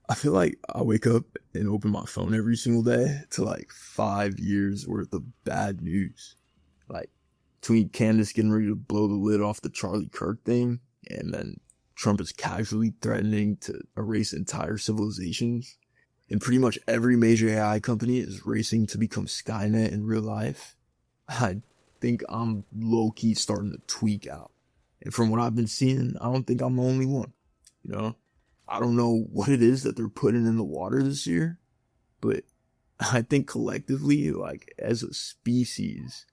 I feel like I wake up and open my phone every single day to like 5 years worth of bad news. Like between Candace getting ready to blow the lid off the Charlie Kirk thing, and then Trump is casually threatening to erase entire civilizations, and pretty much every major AI company is racing to become Skynet in real life. I think I'm low-key starting to tweak out. And from what I've been seeing, I don't think I'm the only one. You know? I don't know what it is that they're putting in the water this year, but I think collectively, like as a species,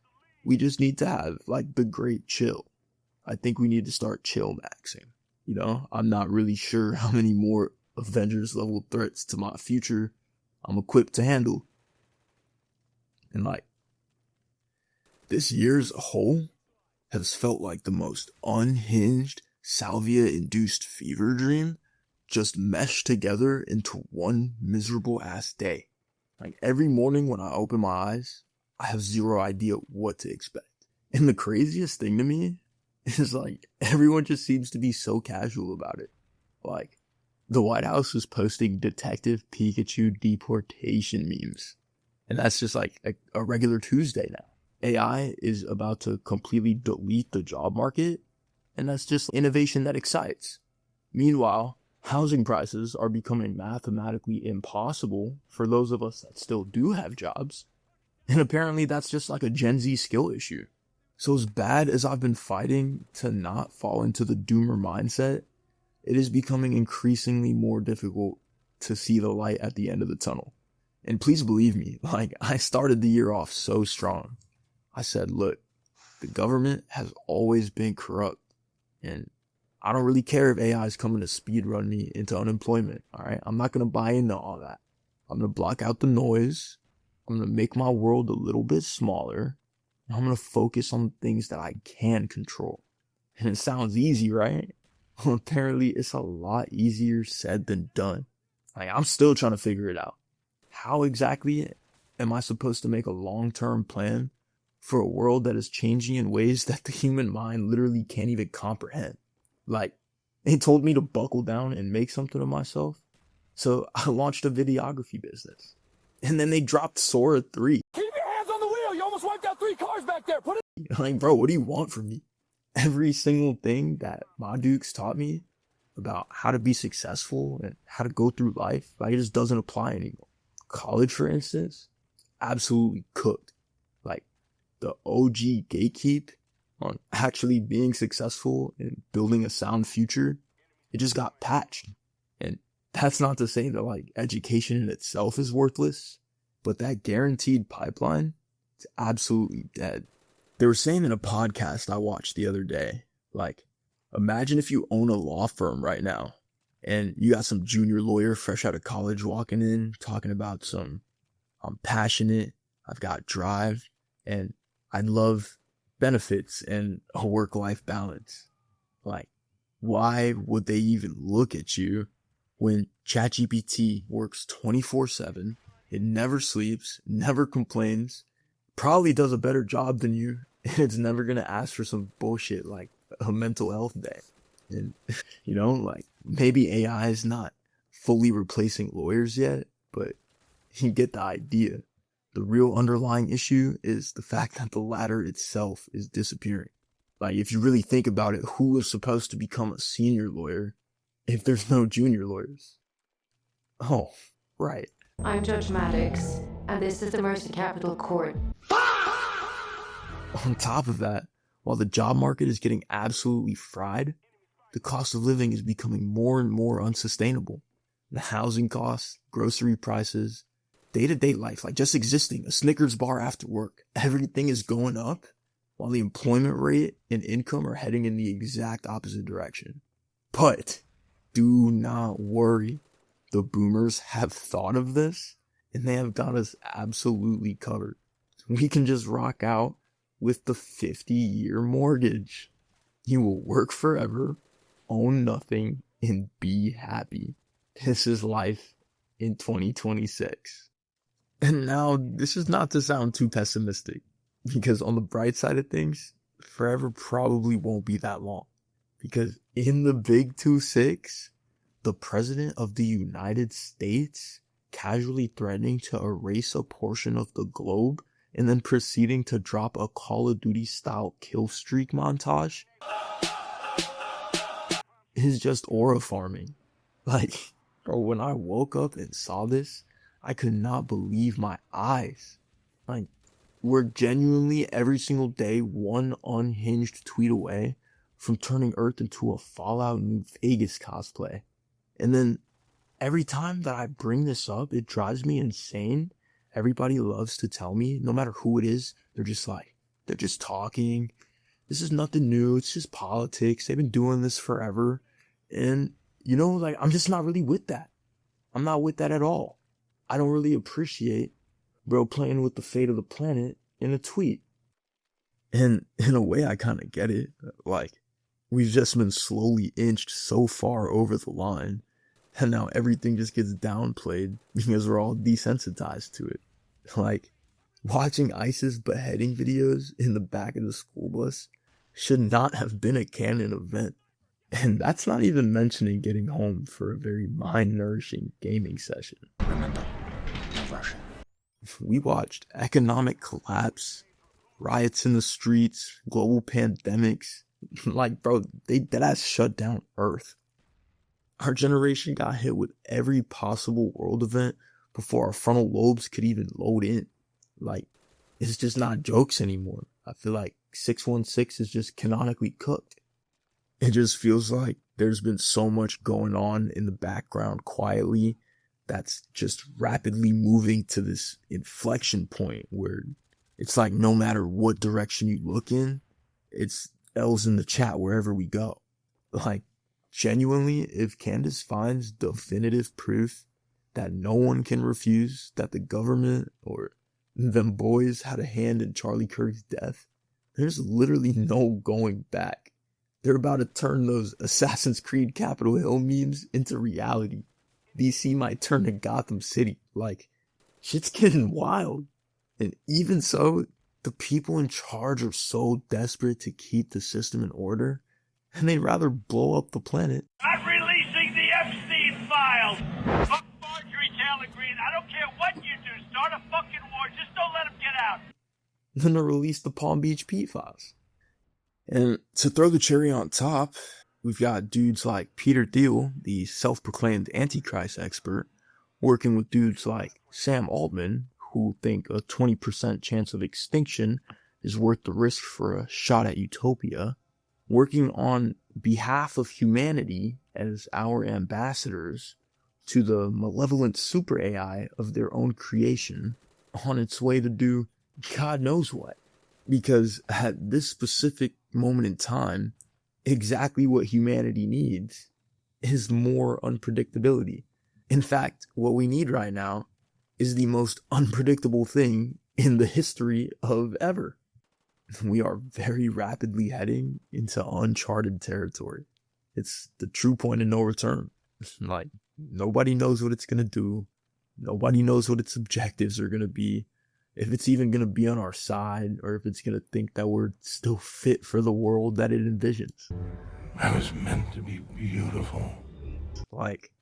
we just need to have like the great chill. I think we need to start chill maxing. You know, I'm not really sure how many more Avengers level threats to my future I'm equipped to handle. And like, this year as a whole has felt like the most unhinged, salvia-induced fever dream just meshed together into one miserable ass day. Like every morning when I open my eyes, I have zero idea what to expect. And the craziest thing to me is like everyone just seems to be so casual about it. Like the White House is posting Detective Pikachu deportation memes. And that's just like a regular Tuesday now. AI is about to completely delete the job market, and that's just innovation that excites. Meanwhile, housing prices are becoming mathematically impossible for those of us that still do have jobs, and apparently that's just like a Gen Z skill issue. So as bad as I've been fighting to not fall into the doomer mindset, it is becoming increasingly more difficult to see the light at the end of the tunnel. And please believe me, like I started the year off so strong. I said, look, the government has always been corrupt, and I don't really care if AI is coming to speed run me into unemployment, all right? I'm not going to buy into all that. I'm going to block out the noise. I'm going to make my world a little bit smaller. And I'm going to focus on things that I can control. And it sounds easy, right? Well, apparently it's a lot easier said than done. Like, I'm still trying to figure it out. How exactly am I supposed to make a long-term plan for a world that is changing in ways that the human mind literally can't even comprehend? Like, they told me to buckle down and make something of myself, so I launched a videography business. And then they dropped Sora 3. Keep your hands on the wheel! You almost wiped out 3 cars back there! Put it. Like, bro, what do you want from me? Every single thing that my dukes taught me about how to be successful and how to go through life, like, it just doesn't apply anymore. College, for instance, absolutely cooked. Like, the OG gatekeep on actually being successful and building a sound future, it just got patched. And that's not to say that like education in itself is worthless, but that guaranteed pipeline is absolutely dead. They were saying in a podcast I watched the other day, like, imagine if you own a law firm right now and you got some junior lawyer fresh out of college walking in talking about I'm passionate, I've got drive, and I love benefits and a work-life balance. Like, why would they even look at you when ChatGPT works 24/7, it never sleeps, never complains, probably does a better job than you, and it's never going to ask for some bullshit like a mental health day? And, you know, like, maybe AI is not fully replacing lawyers yet, but you get the idea. The real underlying issue is the fact that the ladder itself is disappearing. Like, if you really think about it, who is supposed to become a senior lawyer if there's no junior lawyers? Oh, right. I'm Judge Maddox, and this is the Mercy Capital Court. On top of that, while the job market is getting absolutely fried, the cost of living is becoming more and more unsustainable. The housing costs, grocery prices, day-to-day life, like just existing, a Snickers bar after work, everything is going up, while the employment rate and income are heading in the exact opposite direction. But do not worry. The boomers have thought of this, and they have got us absolutely covered. We can just rock out with the 50-year mortgage. You will work forever, own nothing, and be happy. This is life in 2026. And now, this is not to sound too pessimistic, because on the bright side of things, forever probably won't be that long. Because in the Big 2-6, the president of the United States casually threatening to erase a portion of the globe and then proceeding to drop a Call of Duty style kill streak montage is just aura farming. Like, bro, when I woke up and saw this, I could not believe my eyes. Like, we're genuinely every single day one unhinged tweet away from turning Earth into a Fallout New Vegas cosplay. And then every time that I bring this up, it drives me insane. Everybody loves to tell me, no matter who it is, they're just talking. This is nothing new. It's just politics. They've been doing this forever. And, you know, like, I'm just not really with that. I'm not with that at all. I don't really appreciate bro playing with the fate of the planet in a tweet. And in a way, I kind of get it. Like, we've just been slowly inched so far over the line, and now everything just gets downplayed because we're all desensitized to it. Like, watching ISIS beheading videos in the back of the school bus should not have been a canon event. And that's not even mentioning getting home for a very mind-nourishing gaming session. Remember, no Russian. We watched economic collapse, riots in the streets, global pandemics. Like, bro, they deadass shut down Earth. Our generation got hit with every possible world event before our frontal lobes could even load in. Like, it's just not jokes anymore. I feel like 616 is just canonically cooked. It just feels like there's been so much going on in the background quietly that's just rapidly moving to this inflection point where it's like no matter what direction you look in, it's L's in the chat wherever we go. Like, genuinely, if Candace finds definitive proof that no one can refuse that the government or them boys had a hand in Charlie Kirk's death, there's literally no going back. They're about to turn those Assassin's Creed Capitol Hill memes into reality. DC might turn to Gotham City. Like, shit's getting wild. And even so, the people in charge are so desperate to keep the system in order, and they'd rather blow up the planet. I'm releasing the Epstein files. Fuck Marjorie Taylor Greene. I don't care what you do. Start a fucking war. Just don't let them get out. Then to release the Palm Beach Pete files. And to throw the cherry on top, we've got dudes like Peter Thiel, the self-proclaimed Antichrist expert, working with dudes like Sam Altman, who think a 20% chance of extinction is worth the risk for a shot at utopia, working on behalf of humanity as our ambassadors to the malevolent super AI of their own creation on its way to do God knows what. Because at this specific moment in time, exactly what humanity needs is more unpredictability. In fact, what we need right now is the most unpredictable thing in the history of ever. We are very rapidly heading into uncharted territory. It's the true point of no return. Like, nobody knows what it's going to do. Nobody knows what its objectives are going to be. If it's even going to be on our side, or if it's going to think that we're still fit for the world that it envisions. I was meant to be beautiful. Like,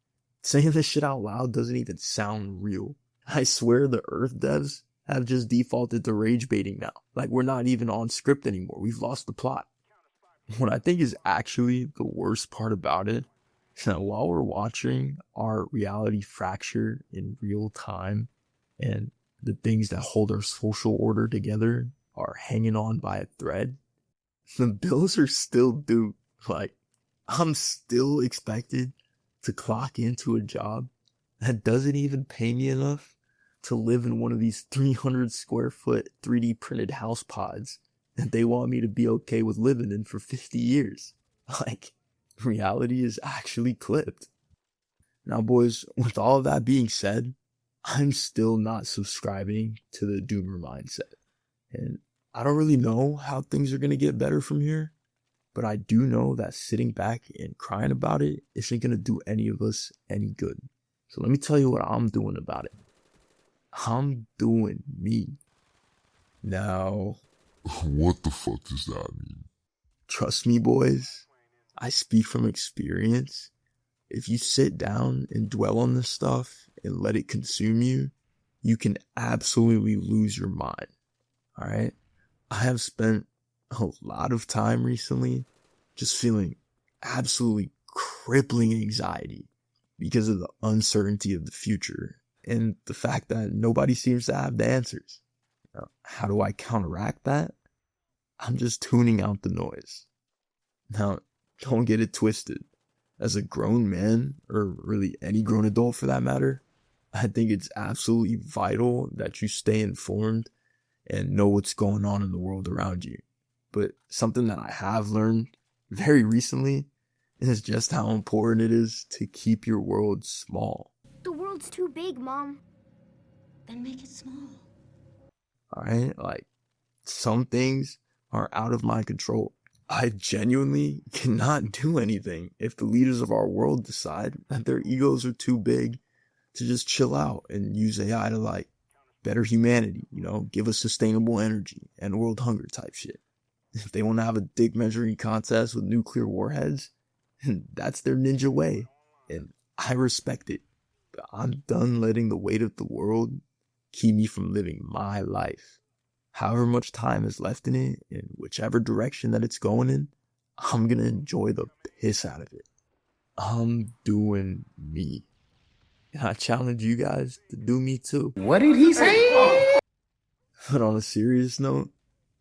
saying this shit out loud doesn't even sound real. I swear the Earth devs have just defaulted to rage baiting now. Like, we're not even on script anymore. We've lost the plot. What I think is actually the worst part about it is that while we're watching our reality fracture in real time and the things that hold our social order together are hanging on by a thread, the bills are still due. Like, I'm still expected to clock into a job that doesn't even pay me enough to live in one of these 300 square foot 3D printed house pods that they want me to be okay with living in for 50 years. Like, reality is actually clipped. Now, boys, with all of that being said, I'm still not subscribing to the doomer mindset. And I don't really know how things are going to get better from here, but I do know that sitting back and crying about it isn't going to do any of us any good. So let me tell you what I'm doing about it. I'm doing me. Now, what the fuck does that mean? Trust me, boys, I speak from experience. if you sit down and dwell on this stuff and let it consume you, you can absolutely lose your mind. All right. I have spent a lot of time recently just feeling absolutely crippling anxiety because of the uncertainty of the future and the fact that nobody seems to have the answers. Now, how do I counteract that? I'm just tuning out the noise. Now, don't get it twisted. As a grown man, or really any grown adult for that matter, I think it's absolutely vital that you stay informed and know what's going on in the world around you. But something that I have learned very recently is just how important it is to keep your world small. The world's too big, Mom. Then make it small. Alright? Like, some things are out of my control. I genuinely cannot do anything if the leaders of our world decide that their egos are too big to just chill out and use AI to like better humanity, give us sustainable energy and world hunger type shit. If they want to have a dick measuring contest with nuclear warheads, that's their ninja way. And I respect it. But I'm done letting the weight of the world keep me from living my life. However much time is left in it, in whichever direction that it's going in, I'm going to enjoy the piss out of it. I'm doing me. And I challenge you guys to do me too. What did he say? But on a serious note,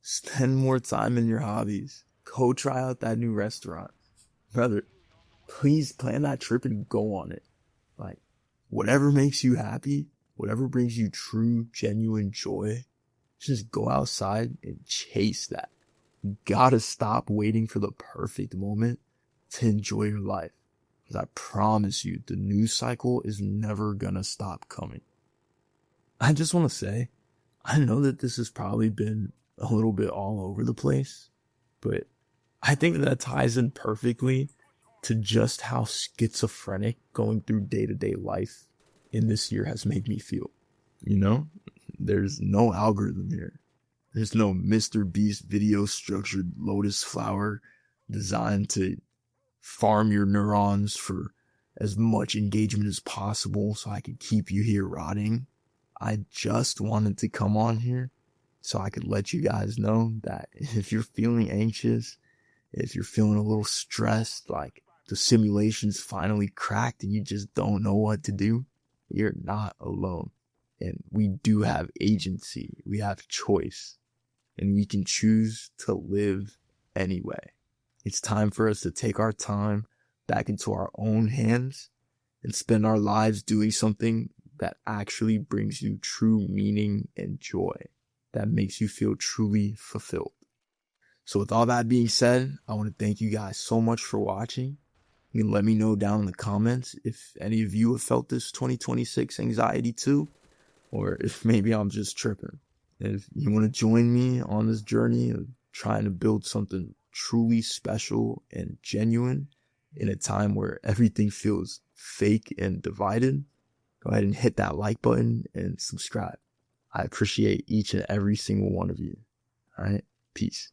spend more time in your hobbies. Go try out that new restaurant. Brother, please plan that trip and go on it. Like, whatever makes you happy, whatever brings you true, genuine joy, just go outside and chase that. You gotta stop waiting for the perfect moment to enjoy your life. Because I promise you, the news cycle is never gonna stop coming. I just want to say, I know that this has probably been a little bit all over the place, but I think that ties in perfectly to just how schizophrenic going through day-to-day life in this year has made me feel. There's no algorithm here. There's no Mr. Beast video structured lotus flower designed to farm your neurons for as much engagement as possible so I could keep you here rotting. I just wanted to come on here so I could let you guys know that if you're feeling anxious, if you're feeling a little stressed, like the simulation's finally cracked and you just don't know what to do, you're not alone. And we do have agency, we have choice, and we can choose to live anyway. It's time for us to take our time back into our own hands and spend our lives doing something that actually brings you true meaning and joy, that makes you feel truly fulfilled. So with all that being said, I want to thank you guys so much for watching. You can let me know down in the comments if any of you have felt this 2026 anxiety too, or if maybe I'm just tripping. And if you want to join me on this journey of trying to build something truly special and genuine in a time where everything feels fake and divided, go ahead and hit that like button and subscribe. I appreciate each and every single one of you. All right. Peace.